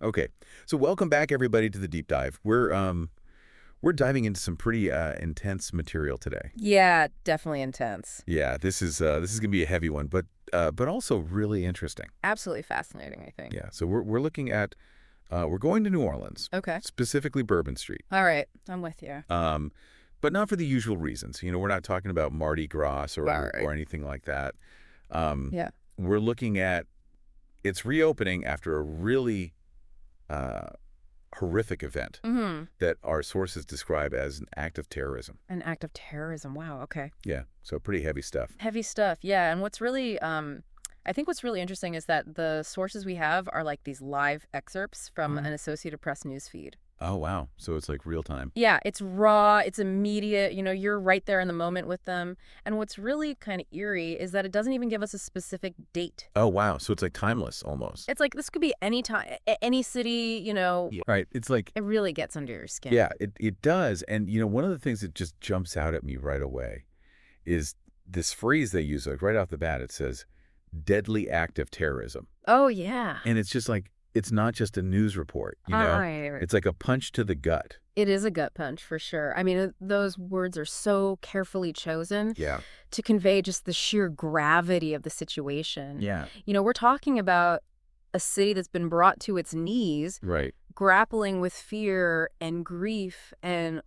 Okay, so welcome back everybody to the deep dive. We're diving into some pretty intense material today. Yeah, definitely intense. Yeah, this is gonna be a heavy one, but also really interesting. Absolutely fascinating, I think. Yeah, so we're looking at we're going to New Orleans, Okay. specifically Bourbon Street, All right. I'm with you. um, but not for the usual reasons. We're not talking about Mardi Gras All or right. or anything like that. Um, Yeah. we're looking at its reopening after a really uh, horrific event Mm-hmm. that our sources describe as an act of terrorism. An act of terrorism. Wow. Okay. Yeah, so pretty heavy stuff. Heavy stuff. Yeah. And what's really, I think what's really interesting is that the sources we have are like these live excerpts from an Associated Press news feed. Oh, wow. So it's like real time. Yeah, it's raw, it's immediate, you're right there in the moment with them. And what's really kind of eerie is that it doesn't even give us a specific date. Oh, wow. So it's like timeless almost. It's like this could be any time, any city, Yeah. Right. It's like, it really gets under your skin. yeah, it does. And, one of the things that just jumps out at me right away is this phrase they use, like right off the bat. It says, deadly act of terrorism. Oh, yeah. And it's just like, it's not just a news report. Right. It's like a punch to the gut. It is a gut punch for sure. I mean, those words are so carefully chosen Yeah. to convey just the sheer gravity of the situation. Yeah. We're talking about a city that's been brought to its knees, Right. grappling with fear and grief, and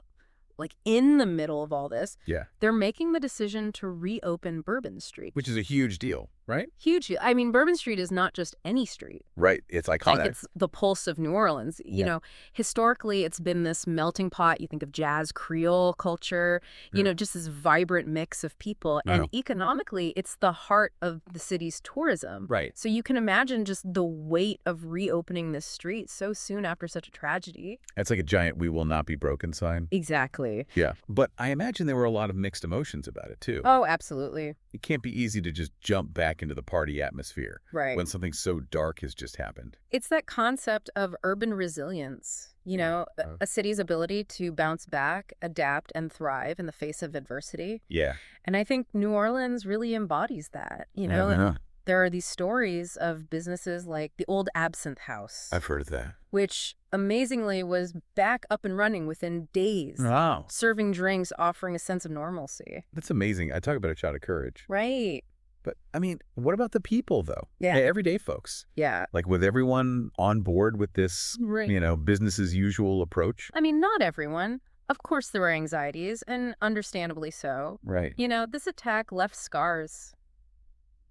like in the middle of all this, Yeah. they're making the decision to reopen Bourbon Street. Which is a huge deal, right? Huge. I mean, Bourbon Street is not just any street. Right. It's Like iconic. it's the pulse of New Orleans. Yeah. Historically, it's been this melting pot. You think of jazz, Creole culture, Yeah. just this vibrant mix of people. I And know. economically, it's the heart of the city's tourism. Right. So you can imagine just the weight of reopening this street so soon after such a tragedy. That's like a giant "we will not be broken" sign. Exactly. Yeah. But I imagine there were a lot of mixed emotions about it, too. Oh, absolutely. It can't be easy to just jump back into the party atmosphere Right. when something so dark has just happened. It's that concept of urban resilience, a city's ability to bounce back, adapt, and thrive in the face of adversity. Yeah. And I think New Orleans really embodies that. Yeah. There are these stories of businesses like the old Absinthe House, I've heard of that. which amazingly was back up and running within days, Wow. serving drinks, offering a sense of normalcy. That's amazing. I talk about a shot of courage. Right. But, I mean, what about the people, though? Yeah. Everyday folks. Yeah. Like, with everyone on board with this, Right. business as usual approach? I mean, not everyone. Of course, there were anxieties, and understandably so. Right. This attack left scars,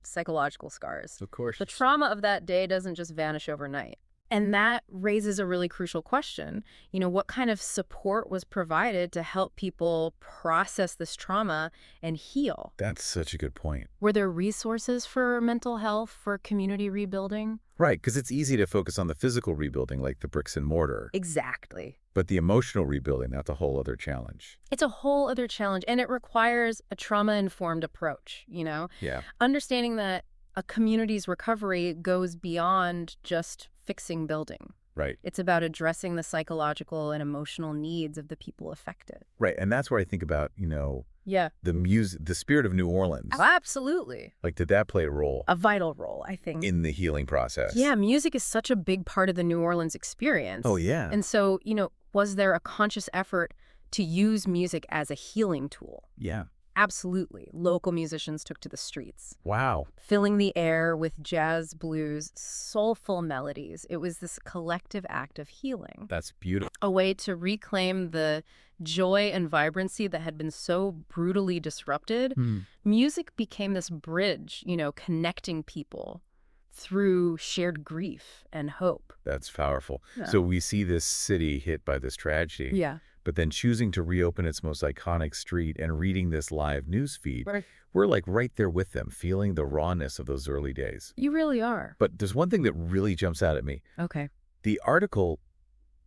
psychological scars. Of course. The trauma of that day doesn't just vanish overnight. And that raises a really crucial question. What kind of support was provided to help people process this trauma and heal? That's such a good point. Were there resources for mental health, for community rebuilding? Right, because it's easy to focus on the physical rebuilding, like the bricks and mortar. Exactly. But the emotional rebuilding, that's a whole other challenge. It's a whole other challenge, and it requires a trauma-informed approach, Yeah. Understanding that a community's recovery goes beyond just fixing building. Right. It's about addressing the psychological and emotional needs of the people affected. Right. And that's where I think about, Yeah. the music, the spirit of New Orleans. Absolutely. Like, did that play a role A vital role, I think. in the healing process? Yeah, music is such a big part of the New Orleans experience. Oh, yeah. And so, was there a conscious effort to use music as a healing tool? Yeah. Absolutely. Local musicians took to the streets, Wow. filling the air with jazz, blues, soulful melodies. It was this collective act of healing, That's beautiful. a way to reclaim the joy and vibrancy that had been so brutally disrupted. Music became this bridge, connecting people through shared grief and hope. That's powerful. Yeah. So we see this city hit by this tragedy. Yeah. But then choosing to reopen its most iconic street and reading this live news feed, Right. we're like right there with them, feeling the rawness of those early days. You really are. But there's one thing that really jumps out at me. Okay. The article,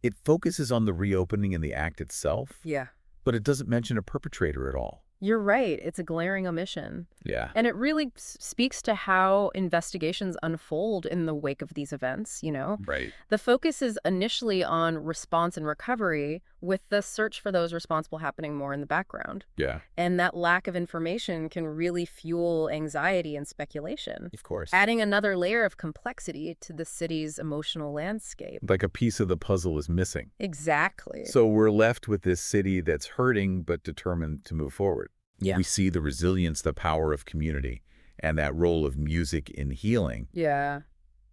it focuses on the reopening and the act itself, Yeah. but it doesn't mention a perpetrator at all. You're right. It's a glaring omission. Yeah. And it really speaks to how investigations unfold in the wake of these events, Right. The focus is initially on response and recovery, with the search for those responsible happening more in the background. Yeah. And that lack of information can really fuel anxiety and speculation, Of course. adding another layer of complexity to the city's emotional landscape. Like a piece of the puzzle is missing. Exactly. So we're left with this city that's hurting but determined to move forward. Yeah. We see the resilience, the power of community, and that role of music in healing. Yeah.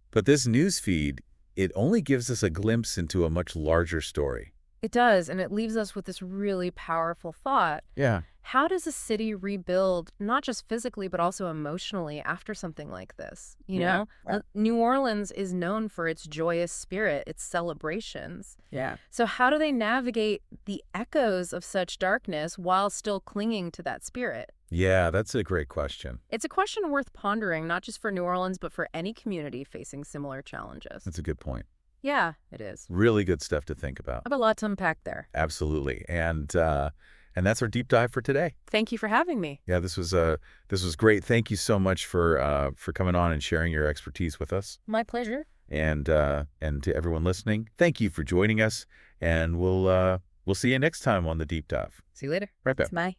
But this news feed, it only gives us a glimpse into a much larger story. It does, and it leaves us with this really powerful thought. Yeah. How does a city rebuild, not just physically, but also emotionally after something like this? New Orleans is known for its joyous spirit, its celebrations. Yeah. So how do they navigate the echoes of such darkness while still clinging to that spirit? Yeah, that's a great question. It's a question worth pondering, not just for New Orleans, but for any community facing similar challenges. That's a good point. Yeah, it is. Really good stuff to think about. I have a lot to unpack there. Absolutely. And that's our deep dive for today. Thank you for having me. Yeah, this was great. Thank you so much for coming on and sharing your expertise with us. My pleasure. And to everyone listening, thank you for joining us. And we'll see you next time on the deep dive. See you later. Right back. Bye.